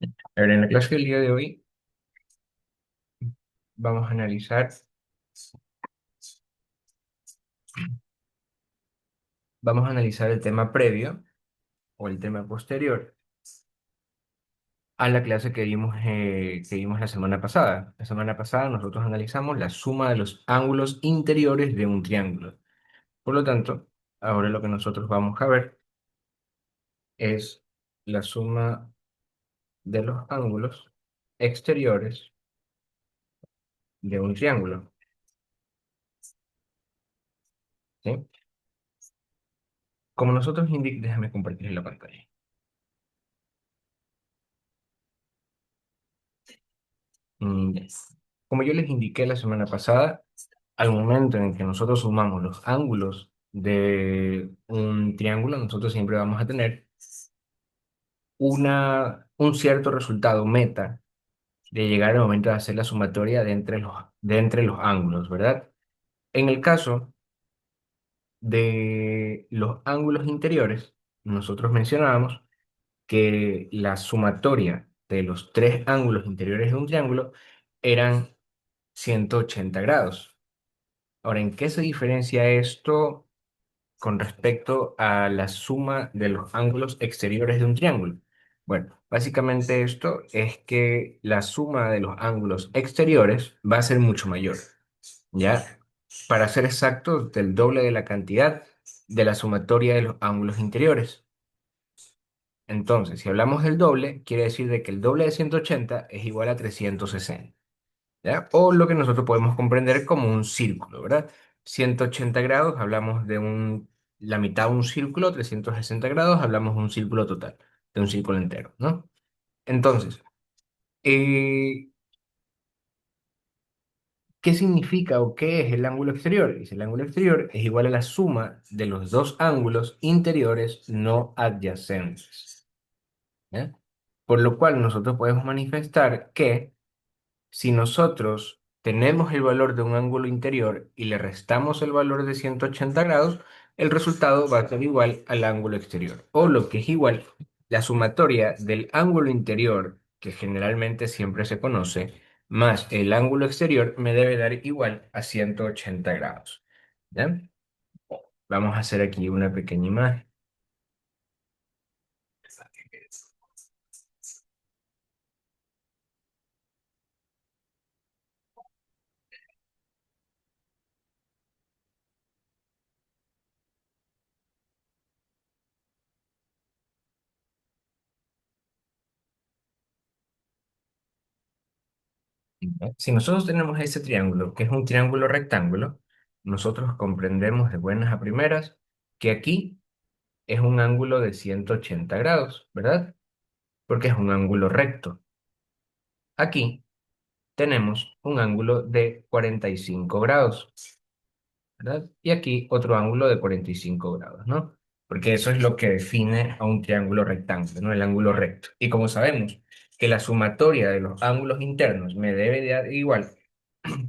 A ver, en la clase del día de hoy vamos a analizar, vamos a analizar el tema previo o el tema posterior a la clase que vimos la semana pasada. La semana pasada nosotros analizamos la suma de los ángulos interiores de un triángulo. Por lo tanto, ahora lo que nosotros vamos a ver es la suma de los ángulos exteriores de un triángulo. ¿Sí? Como nosotros indicamos, déjame compartir la pantalla. Yes. Como yo les indiqué la semana pasada, al momento en que nosotros sumamos los ángulos de un triángulo, nosotros siempre vamos a tener un cierto resultado meta de llegar al momento de hacer la sumatoria de entre los ángulos, ¿verdad? En el caso de los ángulos interiores, nosotros mencionábamos que la sumatoria de los tres ángulos interiores de un triángulo eran 180 grados. Ahora, ¿en qué se diferencia esto con respecto a la suma de los ángulos exteriores de un triángulo? Bueno, básicamente esto es que la suma de los ángulos exteriores va a ser mucho mayor, ¿ya? Para ser exactos, del doble de la cantidad de la sumatoria de los ángulos interiores. Entonces, si hablamos del doble, quiere decir de que el doble de 180 es igual a 360. ¿Ya? O lo que nosotros podemos comprender como un círculo, ¿verdad? 180 grados, hablamos de la mitad de un círculo, 360 grados, hablamos de un círculo total, de un círculo entero, ¿no? Entonces, eh, ¿qué significa o qué es el ángulo exterior? Dice, el ángulo exterior es igual a la suma de los dos ángulos interiores no adyacentes, ¿ya? Por lo cual nosotros podemos manifestar que si nosotros tenemos el valor de un ángulo interior y le restamos el valor de 180 grados, el resultado va a ser igual al ángulo exterior. O lo que es igual, la sumatoria del ángulo interior, que generalmente siempre se conoce, más el ángulo exterior me debe dar igual a 180 grados. ¿Ya? Vamos a hacer aquí una pequeña imagen. ¿Ya? Si nosotros tenemos ese triángulo, que es un triángulo rectángulo, nosotros comprendemos de buenas a primeras que aquí es un ángulo de 180 grados, ¿verdad? Porque es un ángulo recto. Aquí tenemos un ángulo de 45 grados, ¿verdad? Y aquí otro ángulo de 45 grados, ¿no? Porque eso es lo que define a un triángulo rectángulo, ¿no? El ángulo recto. Y como sabemos que la sumatoria de los ángulos internos me debe de dar igual,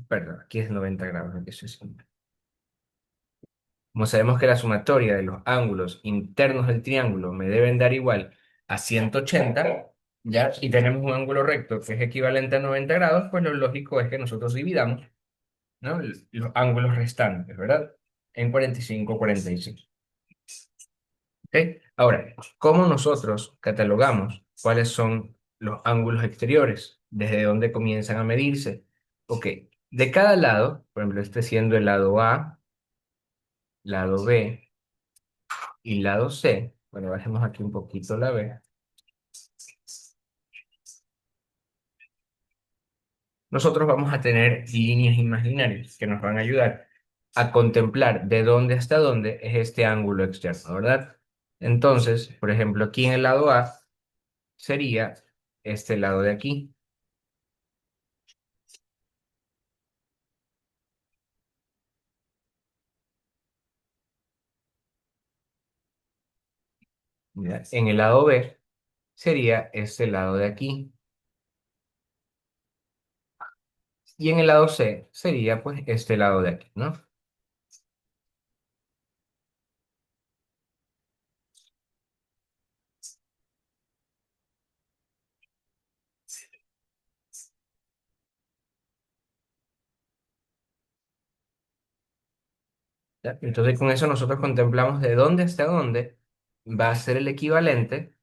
perdón, aquí es 90 grados, aquí es 60. Como sabemos que la sumatoria de los ángulos internos del triángulo me deben dar igual a 180, ¿ya? Y tenemos un ángulo recto que es equivalente a 90 grados, pues lo lógico es que nosotros dividamos, ¿no? Los ángulos restantes, ¿verdad? En 45, 45. ¿Ok? Ahora, ¿cómo nosotros catalogamos cuáles son los ángulos exteriores? ¿Desde dónde comienzan a medirse? Ok, de cada lado, por ejemplo, este siendo el lado A, lado B, y lado C, bueno, bajemos aquí un poquito la B, nosotros vamos a tener líneas imaginarias que nos van a ayudar a contemplar de dónde hasta dónde es este ángulo externo, ¿verdad? Entonces, por ejemplo, aquí en el lado A sería este lado de aquí, ¿ya? En el lado B sería este lado de aquí, y en el lado C sería pues este lado de aquí, ¿no? ¿ya? Entonces con eso nosotros contemplamos de dónde hasta dónde va a ser el equivalente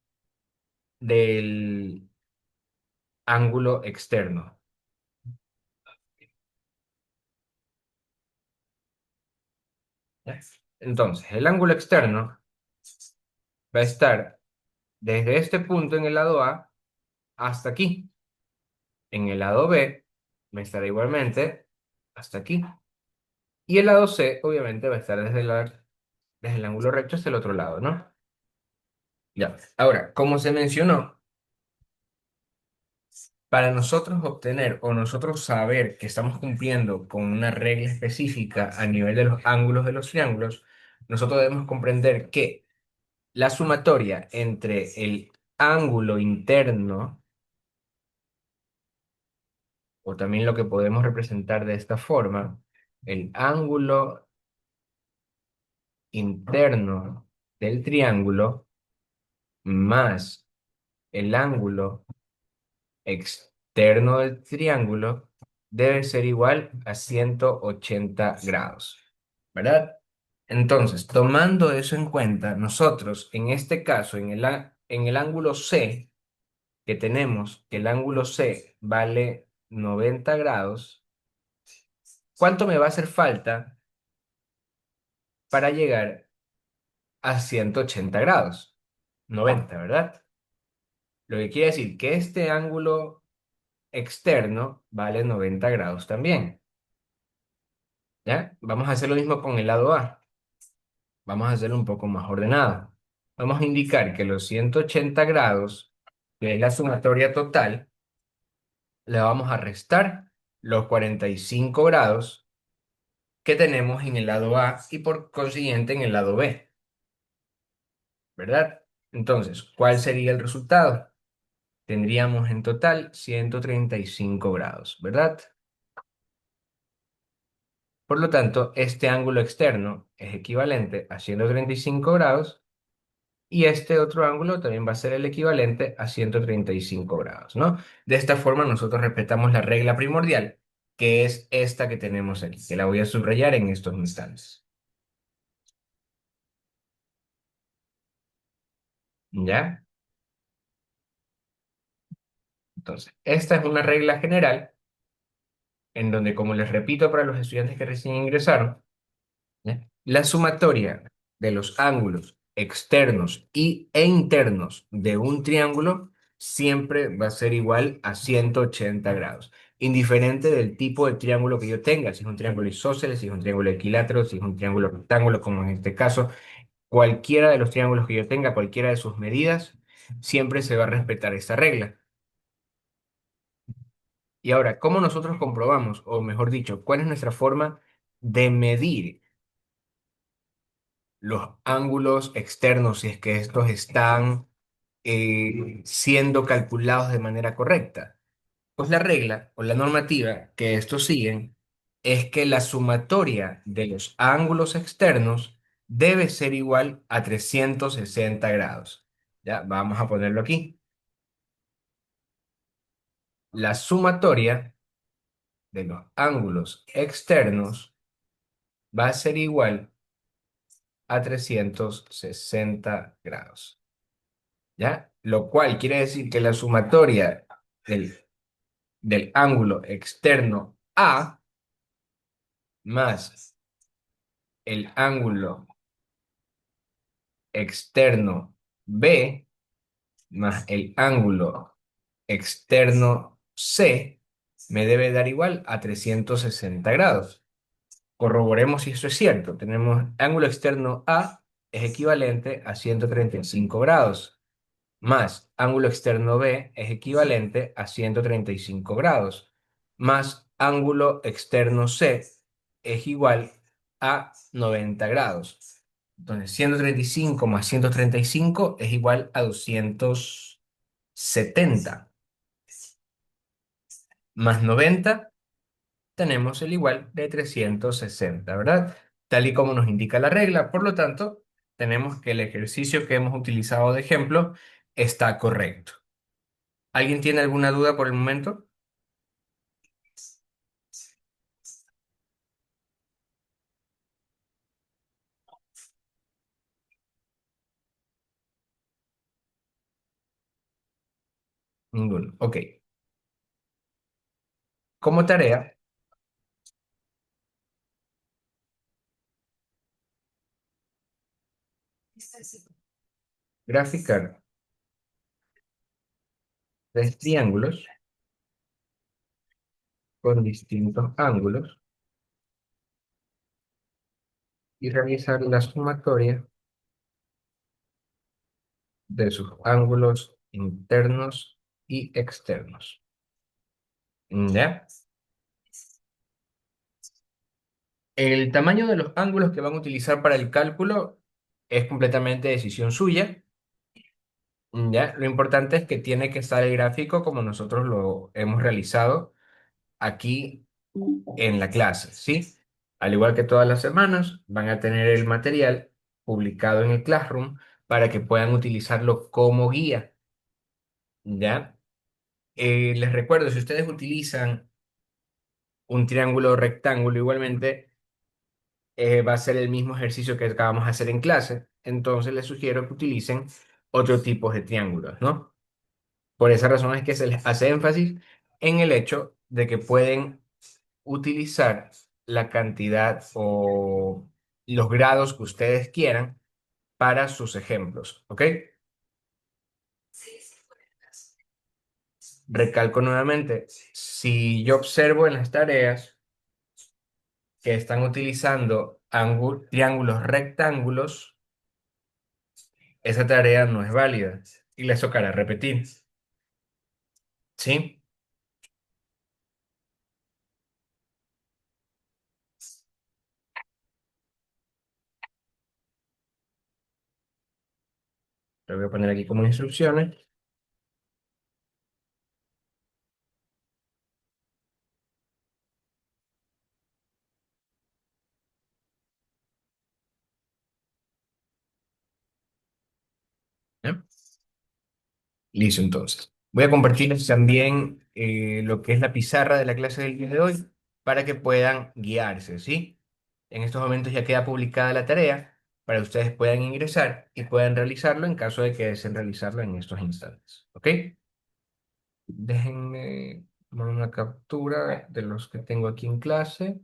del ángulo externo. ¿Ya? Entonces, el ángulo externo va a estar desde este punto en el lado A hasta aquí. En el lado B va a estar igualmente hasta aquí. Y el lado C, obviamente, va a estar desde el ángulo recto hasta el otro lado, ¿no? Ya. Ahora, como se mencionó, para nosotros obtener o nosotros saber que estamos cumpliendo con una regla específica a nivel de los ángulos de los triángulos, nosotros debemos comprender que la sumatoria entre el ángulo interno, o también lo que podemos representar de esta forma, el ángulo interno del triángulo más el ángulo externo del triángulo debe ser igual a 180 grados, ¿verdad? Entonces, tomando eso en cuenta, nosotros en este caso, en el ángulo C, que tenemos que el ángulo C vale 90 grados, ¿cuánto me va a hacer falta para llegar a 180 grados? 90, ¿verdad? Lo que quiere decir que este ángulo externo vale 90 grados también. ¿Ya? Vamos a hacer lo mismo con el lado A. Vamos a hacerlo un poco más ordenado. Vamos a indicar que los 180 grados, que es la sumatoria total, le vamos a restar los 45 grados que tenemos en el lado A y por consiguiente en el lado B, ¿verdad? Entonces, ¿cuál sería el resultado? Tendríamos en total 135 grados, ¿verdad? Por lo tanto, este ángulo externo es equivalente a 135 grados y este otro ángulo también va a ser el equivalente a 135 grados, ¿no? De esta forma nosotros respetamos la regla primordial, que es esta que tenemos aquí, que la voy a subrayar en estos instantes. ¿Ya? Entonces, esta es una regla general en donde, como les repito para los estudiantes que recién ingresaron, ¿ya? La sumatoria de los ángulos externos e internos de un triángulo siempre va a ser igual a 180 grados, indiferente del tipo de triángulo que yo tenga, si es un triángulo isósceles, si es un triángulo equilátero, si es un triángulo rectángulo, como en este caso, cualquiera de los triángulos que yo tenga, cualquiera de sus medidas, siempre se va a respetar esta regla. Y ahora, ¿cómo nosotros comprobamos, o mejor dicho, cuál es nuestra forma de medir los ángulos externos, si es que estos están siendo calculados de manera correcta? Pues la regla o la normativa que estos siguen es que la sumatoria de los ángulos externos debe ser igual a 360 grados. Ya, vamos a ponerlo aquí. La sumatoria de los ángulos externos va a ser igual a 360 grados. ¿Ya? Lo cual quiere decir que la sumatoria del, del ángulo externo A más el ángulo externo B más el ángulo externo C me debe dar igual a 360 grados. Corroboremos si eso es cierto. Tenemos ángulo externo A es equivalente a 135 grados. Más ángulo externo B es equivalente a 135 grados, más ángulo externo C es igual a 90 grados. Entonces, 135 más 135 es igual a 270, más 90 tenemos el igual de 360, ¿verdad? Tal y como nos indica la regla. Por lo tanto, tenemos que el ejercicio que hemos utilizado de ejemplo está correcto. ¿Alguien tiene alguna duda por el momento? Ninguno. Ok. Como tarea, graficar tres triángulos con distintos ángulos y realizar la sumatoria de sus ángulos internos y externos. ¿Ya? El tamaño de los ángulos que van a utilizar para el cálculo es completamente decisión suya. ¿Ya? Lo importante es que tiene que estar el gráfico como nosotros lo hemos realizado aquí en la clase, ¿sí? Al igual que todas las semanas, van a tener el material publicado en el Classroom para que puedan utilizarlo como guía, ¿ya? Les recuerdo, si ustedes utilizan un triángulo rectángulo igualmente, va a ser el mismo ejercicio que acabamos de hacer en clase, entonces les sugiero que utilicen otro tipo de triángulos, ¿no? Por esa razón es que se les hace énfasis en el hecho de que pueden utilizar la cantidad o los grados que ustedes quieran para sus ejemplos, ¿ok? Recalco nuevamente, si yo observo en las tareas que están utilizando triángulos rectángulos, esa tarea no es válida y les tocará repetir, ¿sí? Lo voy a poner aquí como instrucciones, ¿ya? Listo, entonces. Voy a compartirles también lo que es la pizarra de la clase del día de hoy para que puedan guiarse, ¿sí? En estos momentos ya queda publicada la tarea para que ustedes puedan ingresar y puedan realizarlo en caso de que deseen realizarlo en estos instantes, ¿ok? Déjenme tomar una captura de los que tengo aquí en clase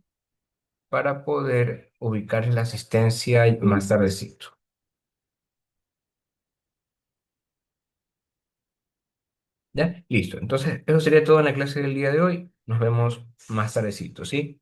para poder ubicar la asistencia más tardecito. ¿Ya? Listo. Entonces, eso sería todo en la clase del día de hoy. Nos vemos más tardecito, ¿sí?